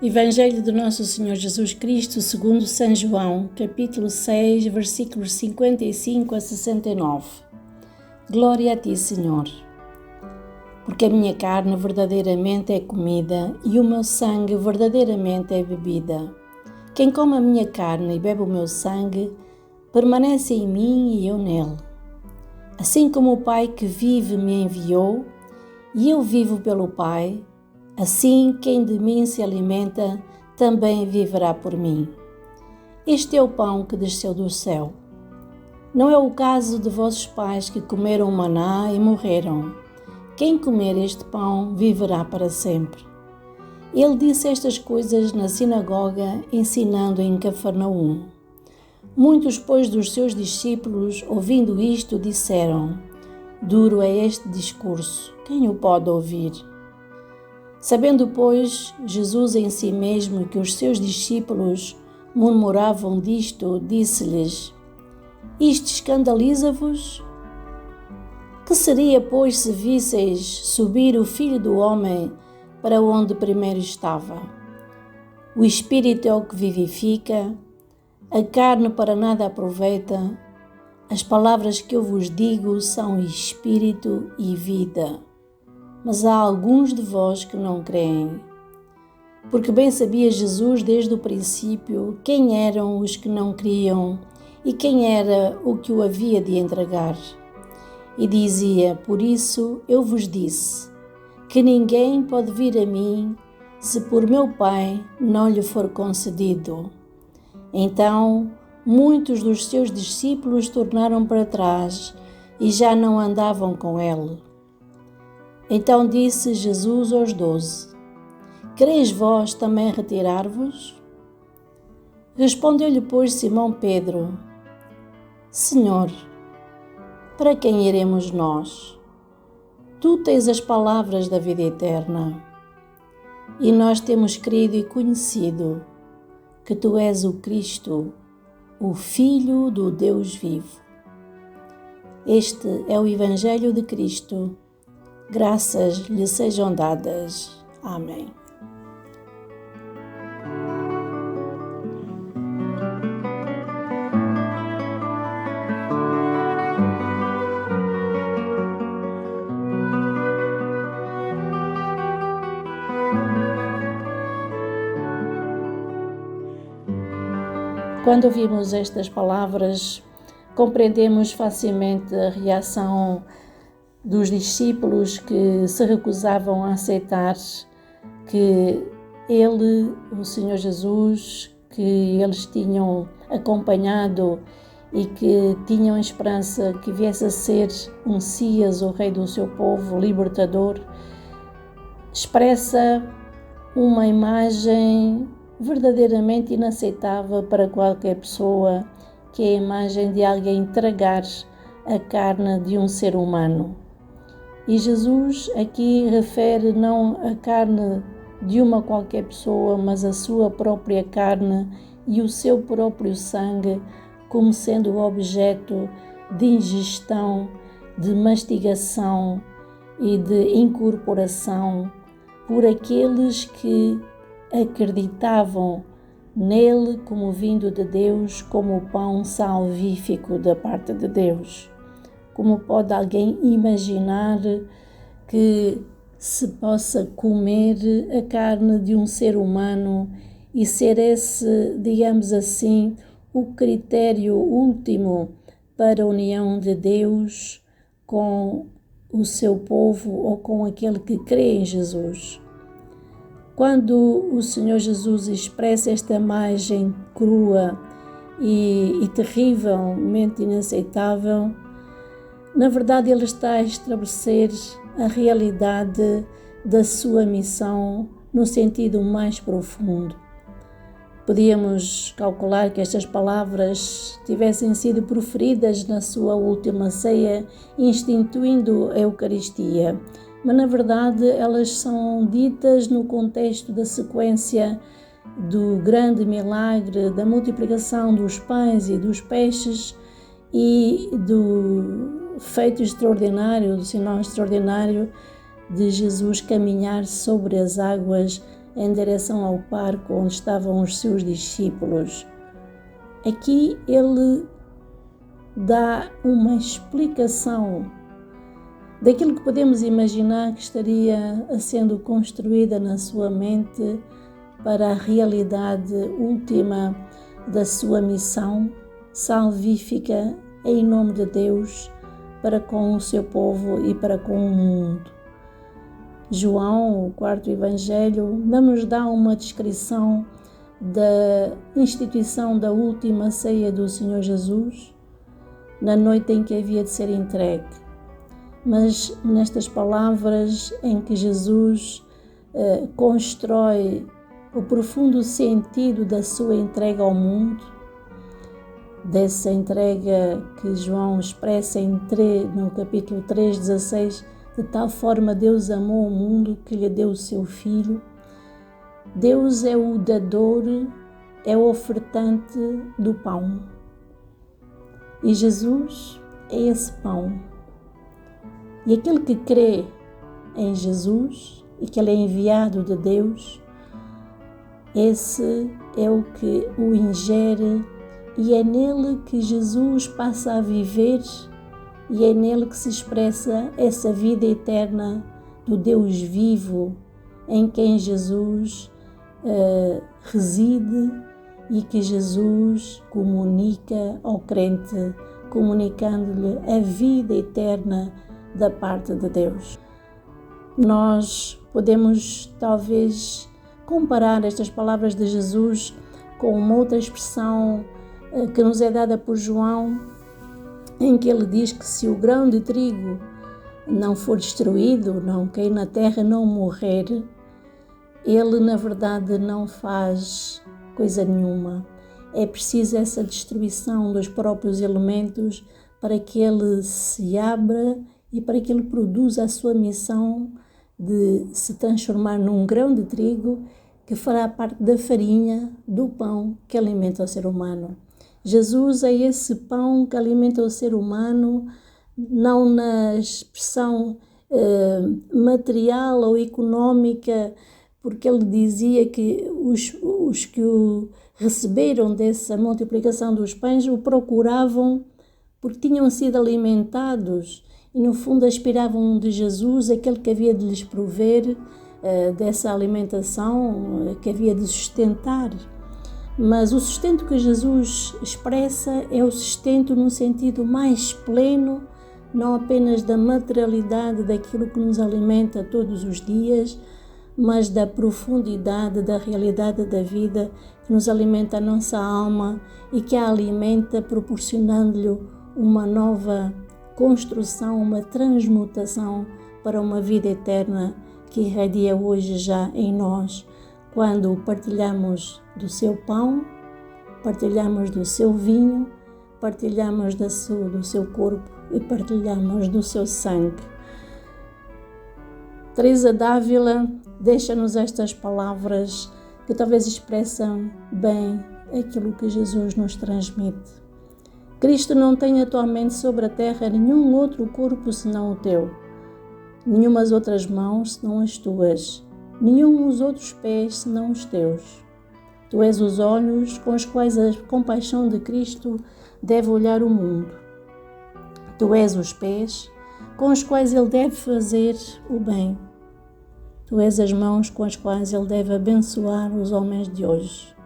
Evangelho de Nosso Senhor Jesus Cristo segundo São João, capítulo 6, versículos 55 a 69. Glória a Ti, Senhor, porque a minha carne verdadeiramente é comida e o meu sangue verdadeiramente é bebida. Quem come a minha carne e bebe o meu sangue, permanece em mim e eu nele. Assim como o Pai que vive me enviou, e eu vivo pelo Pai, assim quem de mim se alimenta também viverá por mim. Este é o pão que desceu do céu. Não é o caso de vossos pais que comeram maná e morreram. Quem comer este pão viverá para sempre. Ele disse estas coisas na sinagoga, ensinando em Cafarnaum. Muitos, pois, dos seus discípulos, ouvindo isto, disseram: Duro é este discurso, quem o pode ouvir? Sabendo, pois, Jesus em si mesmo que os seus discípulos murmuravam disto, disse-lhes: Isto escandaliza-vos? Que seria, pois, se visseis subir o Filho do Homem para onde primeiro estava? O Espírito é o que vivifica, a carne para nada aproveita. As palavras que eu vos digo são Espírito e vida. Mas há alguns de vós que não creem. Porque bem sabia Jesus desde o princípio quem eram os que não criam e quem era o que o havia de entregar. E dizia: Por isso eu vos disse, que ninguém pode vir a mim se por meu Pai não lhe for concedido. Então, muitos dos seus discípulos tornaram para trás e já não andavam com ele. Então disse Jesus aos 12: Quereis vós também retirar-vos? Respondeu-lhe, pois, Simão Pedro: Senhor, para quem iremos nós? Tu tens as palavras da vida eterna. E nós temos crido e conhecido que Tu és o Cristo, o Filho do Deus vivo. Este é o Evangelho de Cristo. Graças lhe sejam dadas. Amém. Quando ouvimos estas palavras, compreendemos facilmente a reação dos discípulos que se recusavam a aceitar que ele, o Senhor Jesus, que eles tinham acompanhado e que tinham a esperança que viesse a ser o Messias, o Rei do seu povo, o libertador, expressa uma imagem verdadeiramente inaceitável para qualquer pessoa, que é a imagem de alguém entregar a carne de um ser humano. E Jesus aqui refere não a carne de uma qualquer pessoa, mas a sua própria carne e o seu próprio sangue como sendo o objeto de ingestão, de mastigação e de incorporação por aqueles que acreditavam nele como vindo de Deus, como o pão salvífico da parte de Deus. Como pode alguém imaginar que se possa comer a carne de um ser humano e ser esse, digamos assim, o critério último para a união de Deus com o seu povo ou com aquele que crê em Jesus? Quando o Senhor Jesus expressa esta imagem crua e terrivelmente inaceitável, na verdade ele está a estabelecer a realidade da sua missão no sentido mais profundo. Podíamos calcular que estas palavras tivessem sido proferidas na sua última ceia, instituindo a Eucaristia, mas na verdade elas são ditas no contexto da sequência do grande milagre da multiplicação dos pães e dos peixes e do feito extraordinário, do sinal extraordinário de Jesus caminhar sobre as águas em direção ao parque onde estavam os seus discípulos. Aqui ele dá uma explicação daquilo que podemos imaginar que estaria sendo construída na sua mente para a realidade última da sua missão salvífica em nome de Deus para com o seu povo e para com o mundo. João, o quarto evangelho, não nos dá uma descrição da instituição da última ceia do Senhor Jesus na noite em que havia de ser entregue, mas nestas palavras em que Jesus constrói o profundo sentido da sua entrega ao mundo, dessa entrega que João expressa no capítulo 3:16, de tal forma Deus amou o mundo que lhe deu o seu Filho. Deus é o dador, é o ofertante do pão. E Jesus é esse pão. E aquele que crê em Jesus e que ele é enviado de Deus, esse é o que o ingere e é nele que Jesus passa a viver e é nele que se expressa essa vida eterna do Deus vivo em quem Jesus reside e que Jesus comunica ao crente, comunicando-lhe a vida eterna da parte de Deus. Nós podemos talvez comparar estas palavras de Jesus com uma outra expressão que nos é dada por João, em que ele diz que se o grão de trigo não for destruído, não cair na terra, não morrer, ele na verdade não faz coisa nenhuma. É preciso essa destruição dos próprios elementos para que ele se abra e para que ele produza a sua missão de se transformar num grão de trigo que fará parte da farinha, do pão que alimenta o ser humano. Jesus é esse pão que alimenta o ser humano, não na expressão material ou económica, porque ele dizia que os que o receberam dessa multiplicação dos pães o procuravam porque tinham sido alimentados e no fundo aspiravam de Jesus aquele que havia de lhes prover dessa alimentação, que havia de sustentar. Mas o sustento que Jesus expressa é o sustento num sentido mais pleno, não apenas da materialidade daquilo que nos alimenta todos os dias, mas da profundidade da realidade da vida que nos alimenta a nossa alma e que a alimenta proporcionando-lhe uma nova construção, uma transmutação para uma vida eterna que irradia hoje já em nós, quando partilhamos do seu pão, partilhamos do seu vinho, partilhamos do seu corpo e partilhamos do seu sangue. Teresa d'Ávila deixa-nos estas palavras que talvez expressam bem aquilo que Jesus nos transmite. Cristo não tem atualmente sobre a terra nenhum outro corpo senão o teu, nenhumas outras mãos senão as tuas, nenhum os outros pés senão os teus. Tu és os olhos com os quais a compaixão de Cristo deve olhar o mundo. Tu és os pés com os quais ele deve fazer o bem. Tu és as mãos com as quais ele deve abençoar os homens de hoje.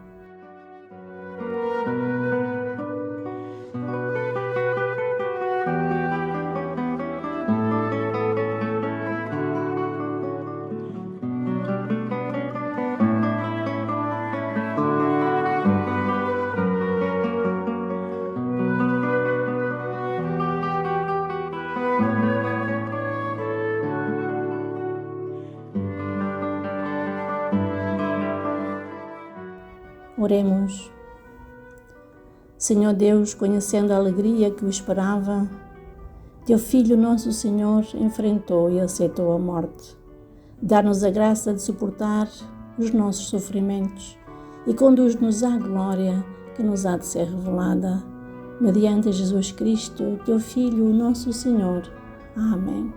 Oremos. Senhor Deus, conhecendo a alegria que o esperava, teu Filho nosso Senhor enfrentou e aceitou a morte. Dá-nos a graça de suportar os nossos sofrimentos e conduz-nos à glória que nos há de ser revelada. Mediante Jesus Cristo, teu Filho nosso Senhor. Amém.